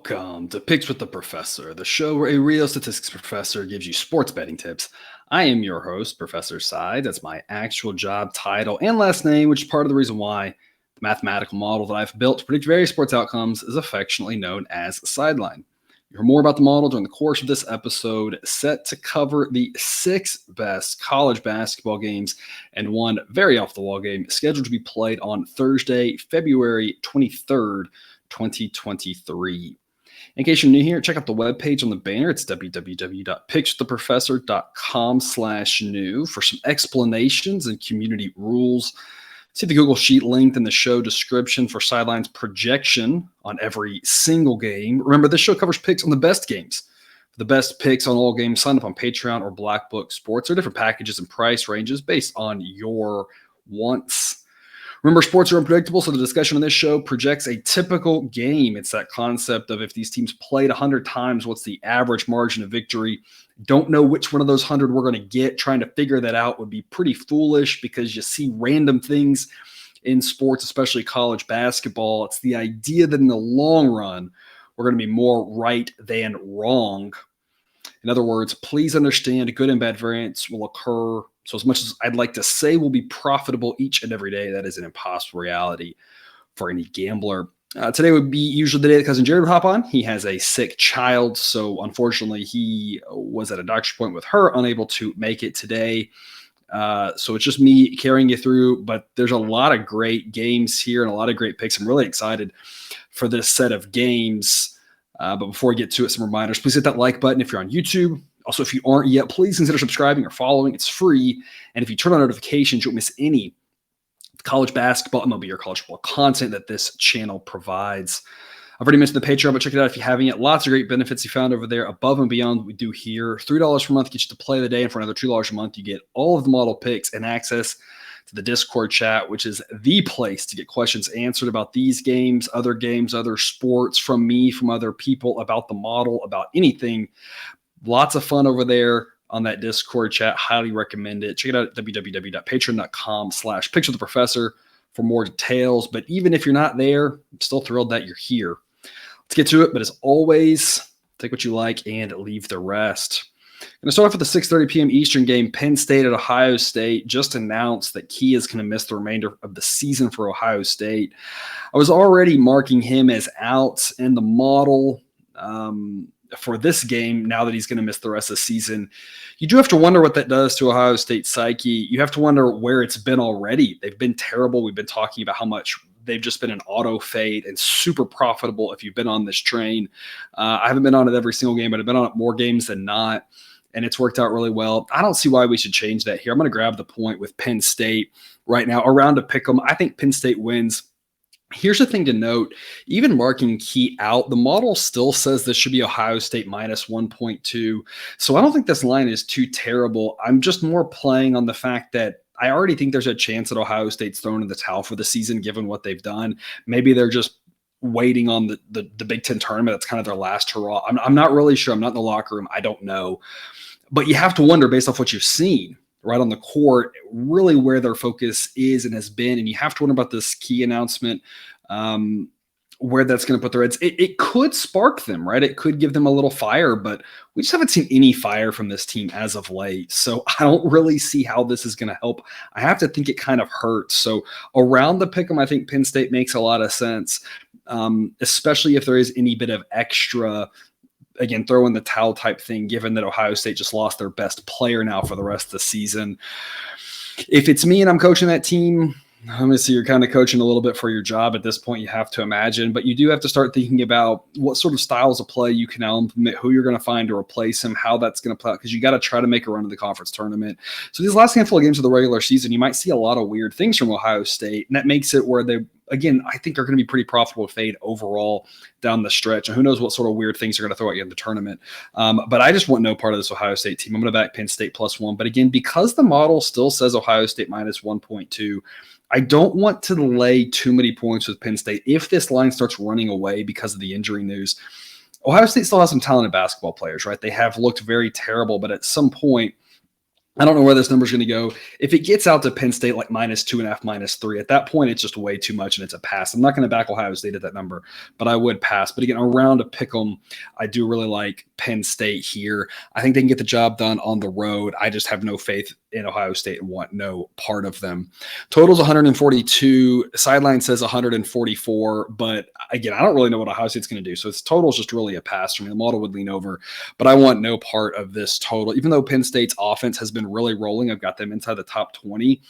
Welcome to Picks with the Professor, the show where a real statistics professor gives you sports betting tips. I am your host, Professor Side. That's my actual job title and last name, which is part of the reason why the mathematical model that I've built to predict various sports outcomes is affectionately known as Sideline. You'll hear more about the model during the course of this episode, set to cover the 6 best college basketball games and one very off-the-wall game scheduled to be played on Thursday, February 23rd, 2023. In case you're new here, check out the webpage on the banner. It's www.pickswiththeprofessor.com/new for some explanations and community rules. See the Google Sheet linked in the show description for Sideline's projection on every single game. Remember, this show covers picks on the best games. For the best picks on all games, sign up on Patreon or Black Book Sports. There are different packages and price ranges based on your wants. Remember, sports are unpredictable, so the discussion on this show projects a typical game. It's that concept of if these teams played 100 times, what's the average margin of victory? Don't know which one of those 100 we're going to get. Trying to figure that out would be pretty foolish because you see random things in sports, especially college basketball. It's the idea that in the long run, we're going to be more right than wrong. In other words, please understand good and bad variance will occur. So as much as I'd like to say we'll be profitable each and every day, that is an impossible reality for any gambler. Today would be usually the day that Cousin Jared would hop on. He has a sick child, so unfortunately he was at a doctor's appointment with her, unable to make it today. So it's just me carrying you through, but there's a lot of great games here and a lot of great picks. I'm really excited for this set of games. But before we get to it, some reminders. Please hit that like button if you're on YouTube. Also, if you aren't yet, please consider subscribing or following. It's free. And if you turn on notifications, you won't miss any college basketball, MLB, or college football content that this channel provides. I've already mentioned the Patreon, but check it out if you haven't yet. Lots of great benefits you found over there above and beyond what we do here. $3 per month gets you to play of the day, and for another $2 a month, you get all of the model picks and access to the Discord chat, which is the place to get questions answered about these games, other sports, from me, from other people, about the model, about anything. Lots of fun over there on that Discord chat. Highly recommend it. Check it out at www.patreon.com/pickswiththeprofessor for more details. But even if you're not there, I'm still thrilled that you're here. Let's get to it. But as always, take what you like and leave the rest. I'm going to start off with the 6:30 p.m. Eastern game. Penn State at Ohio State just announced that Key is going to miss the remainder of the season for Ohio State. I was already marking him as out in the model for this game. Now that he's going to miss the rest of the season, you do have to wonder what that does to Ohio State's psyche. You have to wonder where it's been already. They've been terrible. We've been talking about how much they've just been an auto fade and super profitable if you've been on this train. I haven't been on it every single game, but I've been on it more games than not, and it's worked out really well. I don't see why we should change that here. I'm going to grab the point with Penn State right now around to pick them. I think Penn State wins. Here's the thing to note, even marking Key out, the model still says this should be Ohio State minus 1.2. So I don't think this line is too terrible. I'm just more playing on the fact that I already think there's a chance that Ohio State's thrown in the towel for the season, given what they've done. Maybe they're just waiting on the Big Ten tournament. That's kind of their last hurrah. I'm not really sure. I'm not in the locker room. I don't know. But you have to wonder, based off what you've seen right on the court, really where their focus is and has been. And you have to wonder about this Key announcement, where that's going to put their heads. It could spark them, right? It could give them a little fire, but we just haven't seen any fire from this team as of late. So I don't really see how this is going to help. I have to think it kind of hurts. So around the pick 'em, I think Penn State makes a lot of sense, especially if there is any bit of extra, again, throw in the towel type thing, given that Ohio State just lost their best player now for the rest of the season. If it's me and I'm coaching that team, I'm going to see you're kind of coaching a little bit for your job at this point, you have to imagine, but you do have to start thinking about what sort of styles of play you can now implement, who you're going to find to replace him, how that's going to play out, because you got to try to make a run to the conference tournament. So these last handful of games of the regular season, you might see a lot of weird things from Ohio State, and that makes it where they, again, I think are going to be pretty profitable fade overall down the stretch. And who knows what sort of weird things are going to throw at you in the tournament. But I just want no part of this Ohio State team. I'm going to back Penn State +1. But again, because the model still says Ohio State minus 1.2, I don't want to lay too many points with Penn State if this line starts running away because of the injury news. Ohio State still has some talented basketball players, right? They have looked very terrible, but at some point, I don't know where this number is going to go. If it gets out to Penn State like -2.5, -3, at that point, it's just way too much and it's a pass. I'm not going to back Ohio State at that number, but I would pass. But again, around a pick 'em, I do really like Penn State here. I think they can get the job done on the road. I just have no faith in Ohio State and want no part of them. Total's 142. Sideline says 144. But again, I don't really know what Ohio State's going to do. So its total is just really a pass for me. The model would lean over, but I want no part of this total. Even though Penn State's offense has been really rolling, I've got them inside the top 20.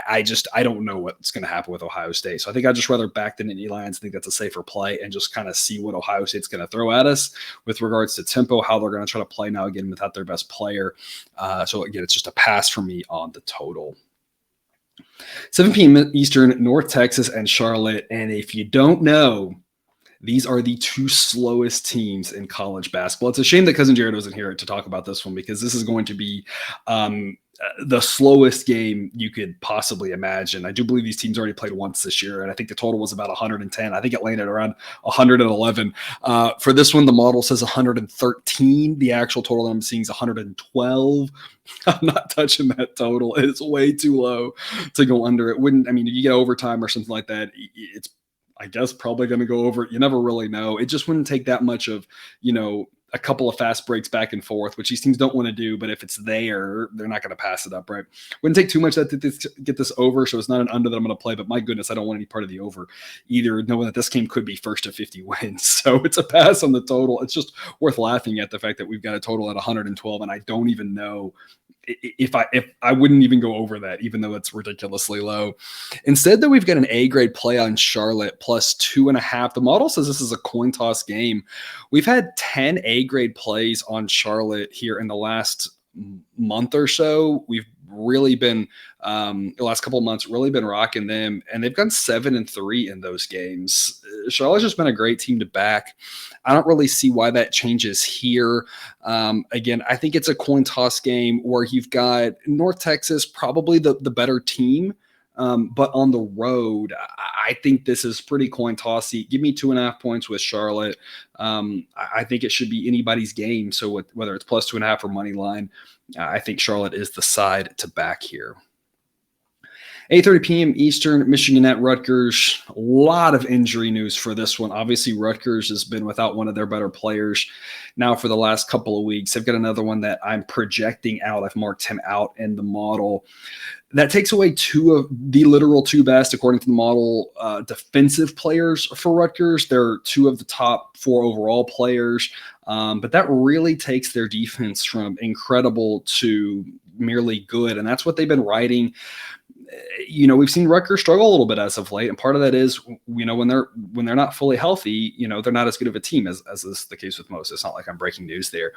I don't know what's going to happen with Ohio State. So I think I'd just rather back the Nittany Lions. I think that's a safer play and just kind of see what Ohio State's going to throw at us with regards to tempo, how they're going to try to play now again without their best player. So again, it's just a pass for me on the total. 7 p.m. Eastern, North Texas and Charlotte. And if you don't know, these are the two slowest teams in college basketball. It's a shame that Cousin Jared wasn't here to talk about this one because this is going to be the slowest game you could possibly imagine. I do believe these teams already played once this year, and I think the total was about 110. I think it landed around 111. For this one, the model says 113. The actual total that I'm seeing is 112. I'm not touching that total. It's way too low to go under. It wouldn't, I mean, if you get overtime or something like that, it's, I guess, probably going to go over. You never really know. It just wouldn't take that much of, a couple of fast breaks back and forth, which these teams don't want to do. But if it's there, they're not going to pass it up, right? Wouldn't take too much to get this over. So it's not an under that I'm going to play. But my goodness, I don't want any part of the over either, knowing that this game could be first to 50 wins. So it's a pass on the total. It's just worth laughing at the fact that we've got a total at 112, and I don't even know if I wouldn't even go over that, even though it's ridiculously low. Instead, though, we've got an A grade play on Charlotte plus 2.5. The model says this is a coin toss game. We've had 10 A grade plays on Charlotte here in the last month or so. We've really been the last couple of months really been rocking them, and they've gone 7-3 in those games. Charlotte's just been a great team to back. I don't really see why that changes here. Again, I think it's a coin toss game where you've got North Texas, probably the better team. But on the road, I think this is pretty coin tossy. Give me 2.5 points with Charlotte. I think it should be anybody's game. So whether it's plus 2.5 or money line, I think Charlotte is the side to back here. 8:30 p.m. Eastern, Michigan at Rutgers. A lot of injury news for this one. Obviously, Rutgers has been without one of their better players now for the last couple of weeks. They've got another one that I'm projecting out. I've marked him out in the model. That takes away two of the literal two best, according to the model, defensive players for Rutgers. They're two of the top 4 overall players, but that really takes their defense from incredible to merely good, and that's what they've been riding. We've seen Rutgers struggle a little bit as of late, and part of that is, when they're not fully healthy, they're not as good of a team as is the case with most. It's not like I'm breaking news there.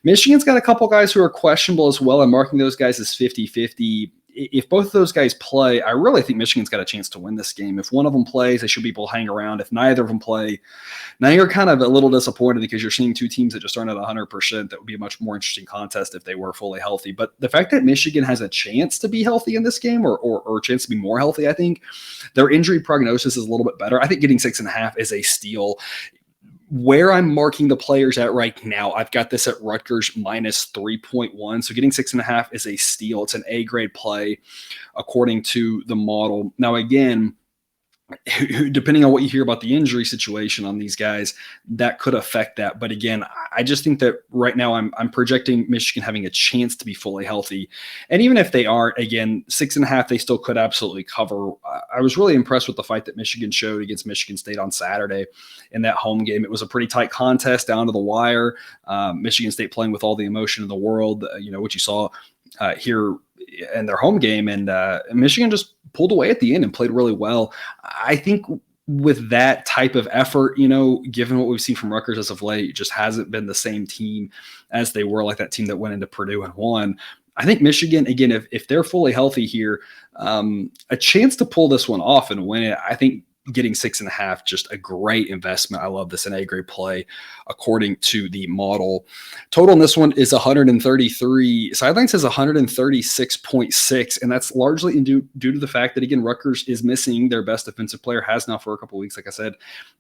Michigan's got a couple guys who are questionable as well. I'm marking those guys as 50-50. If both of those guys play, I really think Michigan's got a chance to win this game. If one of them plays, they should be able to hang around. If neither of them play, now you're kind of a little disappointed because you're seeing two teams that just aren't at 100%. That would be a much more interesting contest if they were fully healthy. But the fact that Michigan has a chance to be healthy in this game or a chance to be more healthy, I think their injury prognosis is a little bit better. I think getting 6.5 is a steal. Where I'm marking the players at right now, I've got this at Rutgers minus 3.1. So getting 6.5 is a steal. It's an A grade play according to the model. Now, again, depending on what you hear about the injury situation on these guys, that could affect that. But again, I just think that right now I'm projecting Michigan having a chance to be fully healthy. And even if they aren't, again, 6.5, they still could absolutely cover. I was really impressed with the fight that Michigan showed against Michigan State on Saturday in that home game. It was a pretty tight contest down to the wire. Michigan State playing with all the emotion in the world, what you saw here in their home game, and Michigan just pulled away at the end and played really well. I think with that type of effort, given what we've seen from Rutgers as of late, it just hasn't been the same team as they were, like that team that went into Purdue and won. I think Michigan, again, if they're fully healthy here, a chance to pull this one off and win it. I think getting 6.5, just a great investment. I love this, an A grade play according to the model. Total in this one is 133. Sideline says 136.6, and that's largely due to the fact that, again, Rutgers is missing their best defensive player, has now for a couple of weeks, like I said,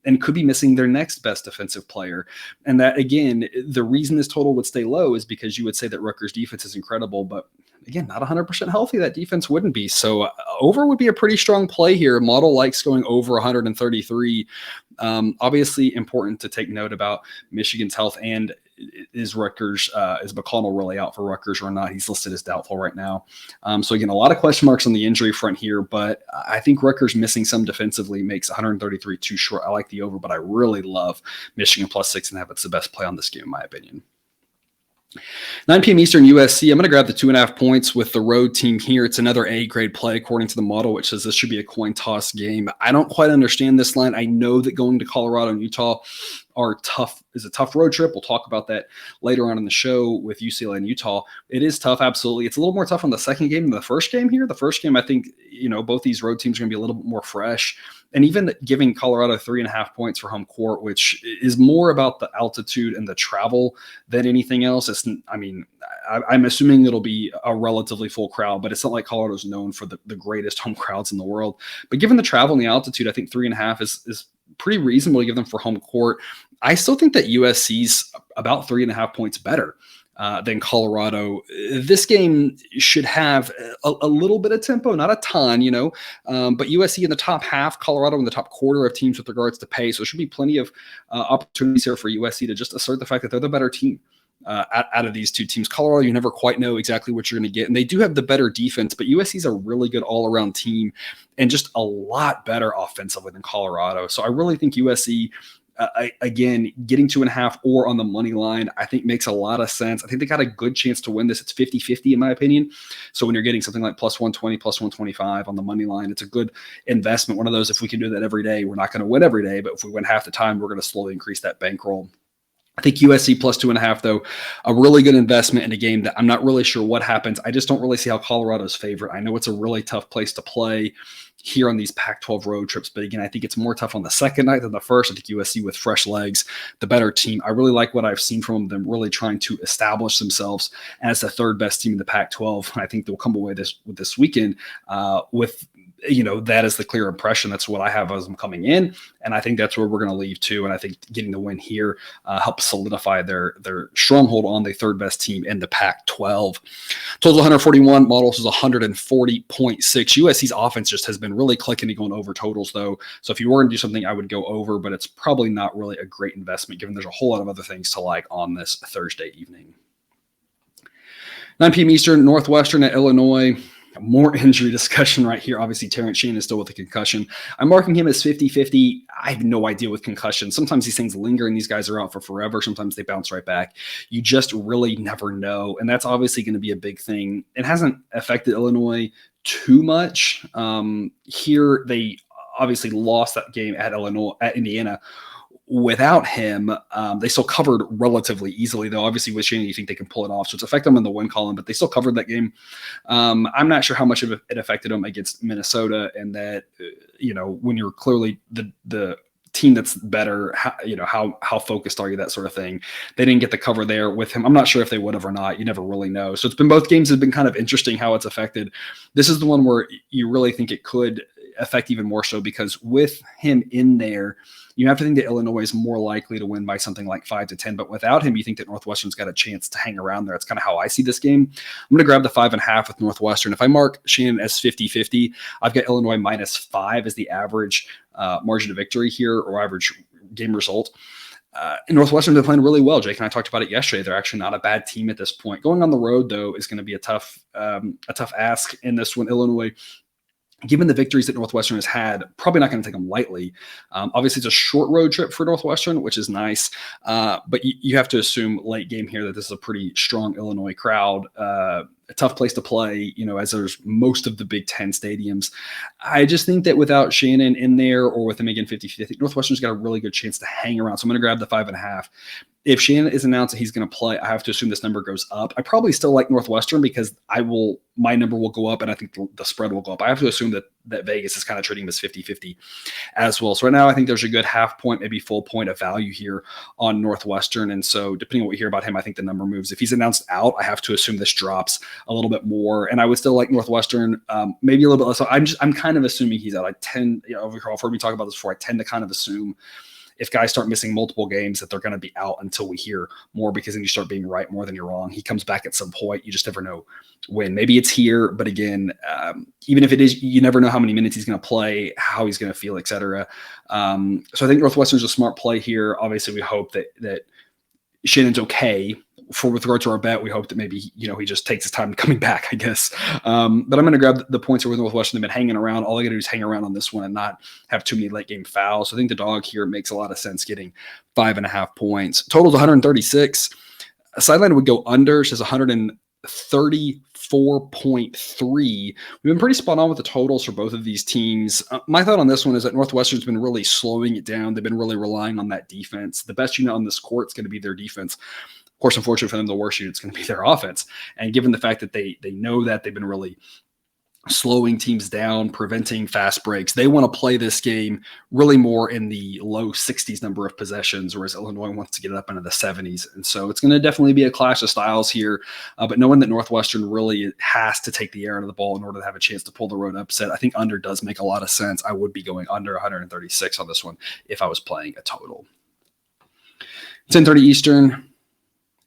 and could be missing their next best defensive player. And that, again, the reason this total would stay low is because you would say that Rutgers defense is incredible, but again, not 100% healthy. That defense wouldn't be. So over would be a pretty strong play here. Model likes going over 133. Obviously important to take note about Michigan's health, and is McConnell really out for Rutgers or not? He's listed as doubtful right now. So again, a lot of question marks on the injury front here, but I think Rutgers missing some defensively makes 133 too short. I like the over, but I really love Michigan plus 6.5. It's the best play on this game, in my opinion. 9 p.m. Eastern, USC. I'm going to grab the 2.5 points with the road team here. It's another A grade play according to the model, which says this should be a coin toss game. I don't quite understand this line. I know that going to Colorado and Utah is a tough road trip. We'll talk about that later on in the show with UCLA and Utah. It is tough, absolutely. It's a little more tough on the second game than the first game here. The first game, I think, both these road teams are going to be a little bit more fresh. And even giving Colorado 3.5 points for home court, which is more about the altitude and the travel than anything else. I'm assuming it'll be a relatively full crowd, but it's not like Colorado's known for the greatest home crowds in the world. But given the travel and the altitude, I think 3.5 is pretty reasonable to give them for home court. I still think that USC's about 3.5 points better than Colorado. This game should have a little bit of tempo, not a ton, but USC in the top half, Colorado in the top quarter of teams with regards to pace. So there should be plenty of opportunities here for USC to just assert the fact that they're the better team out of these two teams. Colorado, you never quite know exactly what you're going to get. And they do have the better defense, but USC's a really good all-around team and just a lot better offensively than Colorado. So I really think USC, again, getting 2.5 or on the money line, I think makes a lot of sense. I think they got a good chance to win this. It's 50-50 in my opinion. So when you're getting something like plus 120, plus 125 on the money line, it's a good investment. One of those, if we can do that every day, we're not going to win every day, but if we win half the time, we're going to slowly increase that bankroll. I think USC plus 2.5, though, a really good investment in a game that I'm not really sure what happens. I just don't really see how Colorado's favorite. I know it's a really tough place to play here on these Pac-12 road trips, but again, I think it's more tough on the second night than the first. I think USC with fresh legs, the better team. I really like what I've seen from them really trying to establish themselves as the third best team in the Pac-12. I think they'll come away this weekend with that is the clear impression. That's what I have as them coming in. And I think that's where we're going to leave too. And I think getting the win here helps solidify their stronghold on the third best team in the Pac-12. Total 141, models is 140.6. USC's offense just has been really clicking and going over totals though. So if you were to do something, I would go over, but it's probably not really a great investment given there's a whole lot of other things to like on this Thursday evening. 9 p.m. Eastern, Northwestern at Illinois. More injury discussion right here. Obviously, Terrence Shannon is still with a concussion. I'm marking him as 50-50. I have no idea with concussion. Sometimes these things linger and these guys are out for forever. Sometimes they bounce right back. You just really never know. And that's obviously going to be a big thing. It hasn't affected Illinois too much. Here, they obviously lost that game at Indiana. Without him, they still covered relatively easily, though. Obviously, with Shannon, you think they can pull it off. So it's affected them in the win column, but they still covered that game. I'm not sure how much of it affected them against Minnesota, and that, when you're clearly the team that's better, how focused are you, that sort of thing. They didn't get the cover there with him. I'm not sure if they would have or not. You never really know. So both games have been kind of interesting how it's affected. This is the one where you really think it could affect even more so, because with him in there, you have to think that Illinois is more likely to win by something like 5-10, but without him, you think that Northwestern's got a chance to hang around there. That's kind of how I see this game. I'm going to grab the 5.5 with Northwestern. If I mark Shannon as 50-50, I've got Illinois -5 as the average margin of victory here, or average game result. Northwestern's been playing really well. Jake and I talked about it yesterday. They're actually not a bad team at this point. Going on the road, though, is going to be a tough ask in this one. Illinois, given the victories that Northwestern has had, probably not going to take them lightly. Obviously, it's a short road trip for Northwestern, which is nice. But you have to assume late game here that this is a pretty strong Illinois crowd. A tough place to play, as there's most of the Big Ten stadiums. I just think that without Shannon in there, or with him again 50-50, I think Northwestern's got a really good chance to hang around. So I'm going to grab the 5.5. if Shannon is announced that he's going to play, I have to assume this number goes up. I probably still like Northwestern because my number will go up, and I think the spread will go up. I have to assume that Vegas is kind of treating him as 50-50 as well. So right now I think there's a good half point, maybe full point of value here on Northwestern. And so depending on what we hear about him, I think the number moves. If he's announced out, I have to assume this drops a little bit more. And I would still like Northwestern, maybe a little bit less. So I'm kind of assuming he's out. I tend, I've heard me talk about this before. I tend to kind of assume if guys start missing multiple games that they're going to be out until we hear more, because then you start being right more than you're wrong. He comes back at some point. You just never know when. Maybe it's here, but again, even if it is, you never know how many minutes he's going to play, how he's going to feel, et cetera. So I think Northwestern's a smart play here. Obviously, we hope that Shannon's okay. With regard to our bet, we hope that maybe he just takes his time coming back, I guess. But I'm going to grab the points with Northwestern. They've been hanging around. All they got to do is hang around on this one and not have too many late game fouls. So I think the dog here makes a lot of sense, getting 5.5 points. Total's 136. A sideline would go under. It says 134.3. We've been pretty spot on with the totals for both of these teams. My thought on this one is that Northwestern's been really slowing it down. They've been really relying on that defense. The best unit on this court is going to be their defense. Of course, unfortunately for them, the worst unit is going to be their offense. And given the fact that they know that, they've been really slowing teams down, preventing fast breaks. They want to play this game really more in the low 60s number of possessions, whereas Illinois wants to get it up into the 70s. And so it's going to definitely be a clash of styles here. But knowing that Northwestern really has to take the air out of the ball in order to have a chance to pull the road upset, I think under does make a lot of sense. I would be going under 136 on this one if I was playing a total. 10:30 Eastern.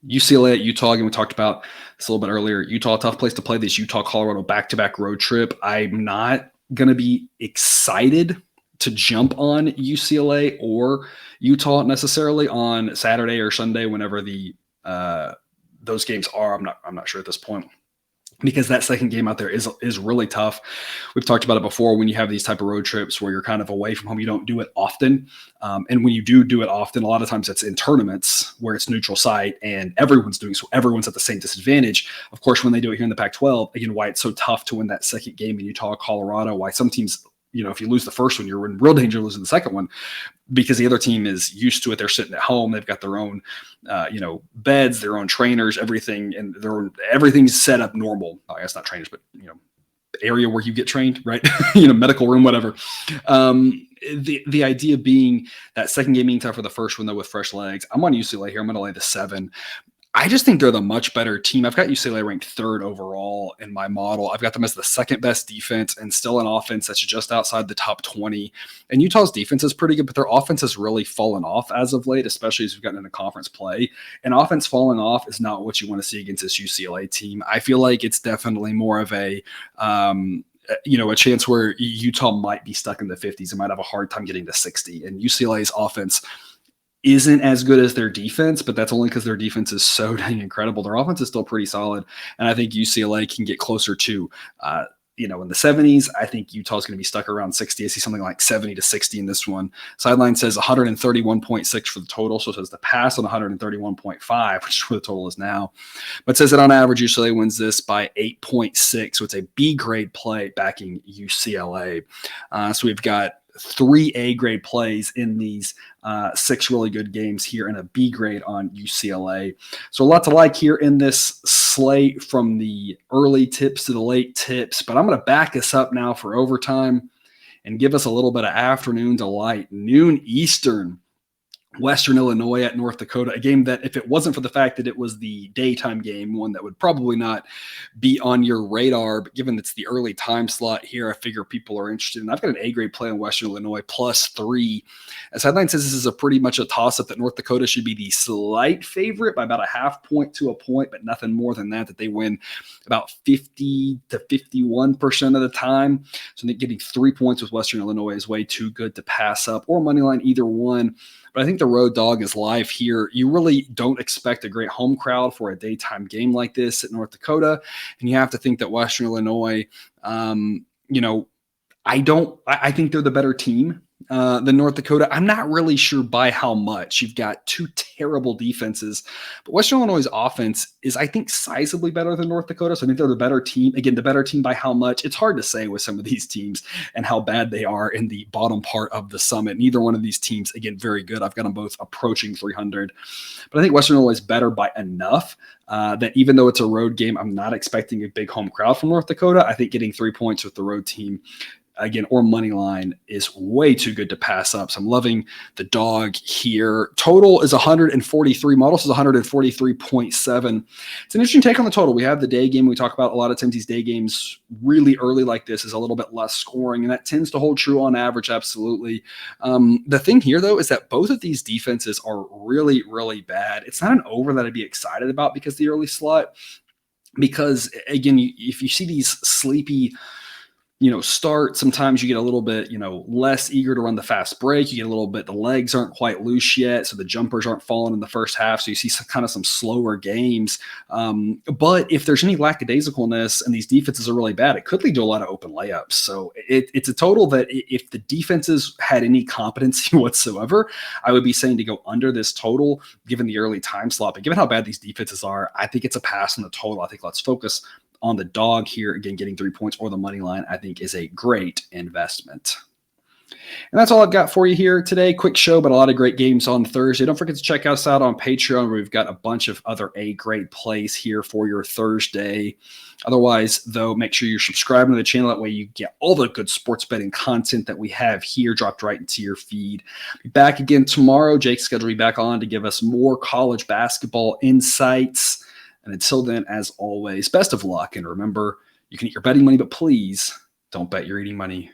UCLA at Utah. Again, we talked about this a little bit earlier. Utah, tough place to play this Utah-Colorado back-to-back road trip. I'm not going to be excited to jump on UCLA or Utah necessarily on Saturday or Sunday, whenever those games are. I'm not sure at this point, because that second game out there is really tough. We've talked about it before. When you have these type of road trips where you're kind of away from home, you don't do it often. And when you do it often, a lot of times it's in tournaments where it's neutral site and everyone's doing so. Everyone's at the same disadvantage. Of course, when they do it here in the Pac-12, again, why it's so tough to win that second game in Utah, Colorado, why some teams, if you lose the first one, you're in real danger of losing the second one, because the other team is used to it. They're sitting at home. They've got their own, beds, their own trainers, everything, and everything's set up normal. I guess not trainers, but, area where you get trained, right? Medical room, whatever. The idea being that second game being tough for the first one, though, with fresh legs. I'm on UCLA here. I'm going to lay the 7. I just think they're the much better team. I've got UCLA ranked 3rd overall in my model. I've got them as the second best defense and still an offense that's just outside the top 20. And Utah's defense is pretty good, but their offense has really fallen off as of late, especially as we've gotten into conference play. And offense falling off is not what you want to see against this UCLA team. I feel like it's definitely more of a chance where Utah might be stuck in the 50s and might have a hard time getting to 60. And UCLA's offense isn't as good as their defense, but that's only because their defense is so dang incredible. Their offense is still pretty solid, and I think UCLA can get closer to, in the 70s. I think Utah's going to be stuck around 60. I see something like 70 to 60 in this one. Sideline says 131.6 for the total, so it says the pass on 131.5, which is where the total is now. But it says that on average, UCLA wins this by 8.6, so it's a B grade play backing UCLA. So we've got 3 A grade plays in these 6 really good games here, and a B grade on UCLA. So a lot to like here in this slate, from the early tips to the late tips. But I'm going to back us up now for overtime and give us a little bit of afternoon delight. Noon Eastern, Western Illinois at North Dakota, a game that, if it wasn't for the fact that it was the daytime game, one that would probably not be on your radar, but given it's the early time slot here, I figure people are interested. And I've got an A-grade play on Western Illinois +3. As headline says, this is a pretty much a toss-up that North Dakota should be the slight favorite by about a half point to a point, but nothing more than that they win about 50 to 51% of the time. So I think getting 3 points with Western Illinois is way too good to pass up, or money line, either one. But I think the road dog is live here. You really don't expect a great home crowd for a daytime game like this at North Dakota. And you have to think that Western Illinois, I think they're the better team. than North Dakota. I'm not really sure by how much. You've got two terrible defenses, but Western Illinois' offense is, I think, sizably better than North Dakota. So I think they're the better team. Again, the better team by how much? It's hard to say with some of these teams and how bad they are in the bottom part of the summit. Neither one of these teams, again, very good. I've got them both approaching 300, but I think Western Illinois is better by enough that even though it's a road game, I'm not expecting a big home crowd from North Dakota. I think getting 3 points with the road team, again, or money line is way too good to pass up. So I'm loving the dog here. Total is 143. Models is 143.7. It's an interesting take on the total. We have the day game. We talk about a lot of times these day games really early like this is a little bit less scoring, and that tends to hold true on average. Absolutely. The thing here, though, is that both of these defenses are really, really bad. It's not an over that I'd be excited about because the early slot, because again, if you see these sleepy start, sometimes you get a little bit, less eager to run the fast break. You get a little bit, the legs aren't quite loose yet, so the jumpers aren't falling in the first half. So you see some slower games. But if there's any lackadaisicalness and these defenses are really bad, it could lead to a lot of open layups. So it's a total that if the defenses had any competency whatsoever, I would be saying to go under this total, given the early time slot. But given how bad these defenses are, I think it's a pass on the total. I think let's focus on the dog here. Again, getting 3 points or the money line, I think, is a great investment. And that's all I've got for you here today. Quick show, but a lot of great games on Thursday. Don't forget to check us out on Patreon, where we've got a bunch of other A-grade plays here for your Thursday. Otherwise, though, make sure you're subscribing to the channel. That way you get all the good sports betting content that we have here dropped right into your feed. Be back again tomorrow. Jake's scheduled to be back on to give us more college basketball insights. And until then, as always, best of luck. And remember, you can eat your betting money, but please don't bet your eating money.